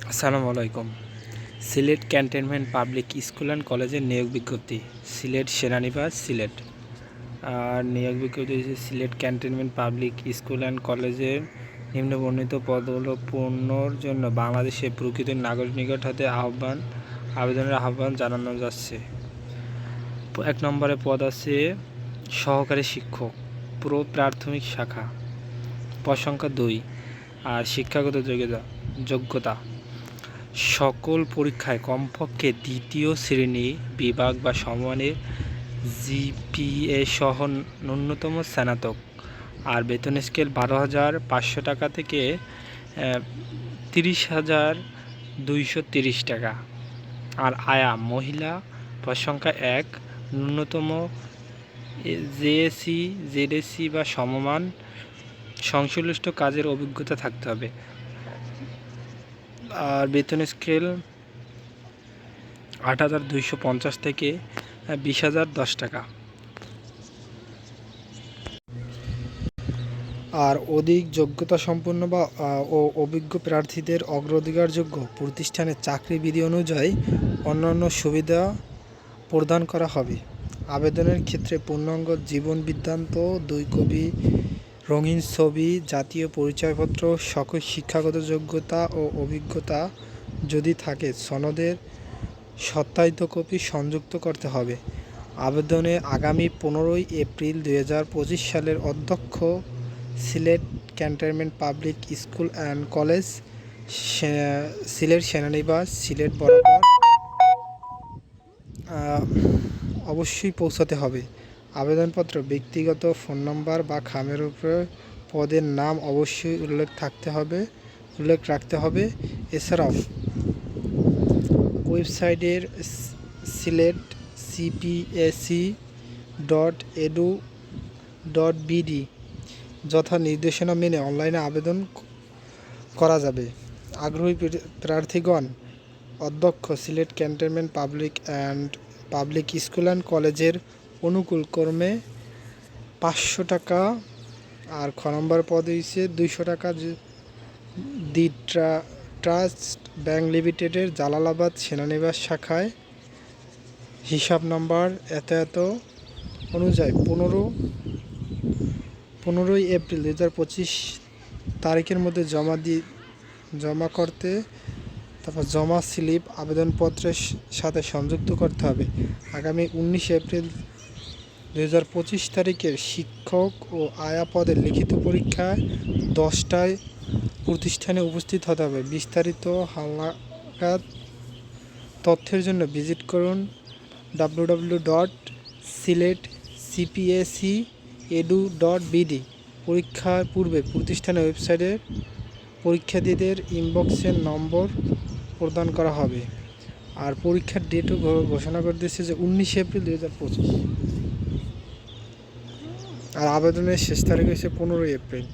আসসালামু আলাইকুম। Sylhet cantonment public school and কলেজের নিয়োগ বিজ্ঞপ্তি, সিলেট সেনানিবাস সিলেট। আর নিয়োগ বিজ্ঞপ্তি Sylhet cantonment public school and কলেজের নিম্নবর্ণিত পদগুলো পূর্ণর জন্য বাংলাদেশের প্রকৃত নাগরিক নিকট হতে আবেদনের আহ্বান জানানো যাচ্ছে। 1 নম্বরে পদ আছে সহকারী শিক্ষক, প্রাথমিক শাখা, পদ সংখ্যা 2। আর শিক্ষাগত যোগ্যতা সকল পরীক্ষায় কমপক্ষে দ্বিতীয় শ্রেণী বিভাগ বা সমমানের জিপিএ সহ ন্যূনতম স্নাতক। আর বেতন স্কেল 12,500 টাকা থেকে 30,230 টাকা। আর আয়া মহিলা, পদ সংখ্যা 1, ন্যূনতম জেএসসি বা সমমান সংশ্লিষ্ট কাজের অভিজ্ঞতা থাকতে হবে। আর বেতন স্কেল 8,250 থেকে 20,010 টাকা। আর অধিক যোগ্যতা সম্পন্ন ও অভিজ্ঞ প্রার্থীদের অগ্রাধিকারযোগ্য প্রতিষ্ঠানের চাকরি বিধি অনুযায়ী অন্যান্য সুবিধা প্রদান করা হবে। আবেদনের ক্ষেত্রে পূর্ণাঙ্গ জীবন বৃত্তান্ত, 2 কপি রঙিন ছবি, জাতীয় পরিচয়পত্র, সকল শিক্ষাগত যোগ্যতা ও অভিজ্ঞতা যদি থাকে সনদের সত্যায়িত কপি সংযুক্ত করতে হবে। আবেদনে আগামী 15 এপ্রিল 2025 সালের অধ্যক্ষ Sylhet cantonment public school and college, Sylhet সেনানিবাস সিলেট বরাবর অবশ্যই পৌঁছাতে হবে। আবেদনপত্র ব্যক্তিগত ফোন নম্বর বা খামের উপরে পদের নাম অবশ্যই উল্লেখ রাখতে হবে। এছাড়াও ওয়েবসাইটের siletcpsc.edu.bd যথা নির্দেশনা মেনে অনলাইনে আবেদন করা যাবে। আগ্রহী প্রার্থীগণ অধ্যক্ষ Sylhet cantonment public school and কলেজের অনুকূল কর্মে 500 টাকা। আর খ নম্বর পদে হচ্ছে 200 টাকা দি ট্রাস্ট ব্যাংক লিমিটেডের জালালাবাদ সেনানিবাস শাখায় হিসাব নম্বর এত অনুযায়ী 15 এপ্রিল 2025 তারিখের মধ্যে জমা করতে, তারপর জমা স্লিপ আবেদনপত্রের সাথে সংযুক্ত করতে হবে। আগামী 19 এপ্রিল 2025 তারিখের শিক্ষক ও আয়া পদের লিখিত পরীক্ষায় 10টায় প্রতিষ্ঠানে উপস্থিত হতে হবে। বিস্তারিত হালনাগাদ তথ্যের জন্য ভিজিট করুন www.siletcpsc.edu.bd। পরীক্ষার পূর্বে প্রতিষ্ঠানের ওয়েবসাইটে পরীক্ষার্থীদের ইনবক্সের নম্বর প্রদান করা হবে। আর পরীক্ষার ডেটও ঘোষণা করে দিয়েছে যে 19 এপ্রিল 2025। আর আবেদনের শেষ তারিখ হচ্ছে 15 এপ্রিল।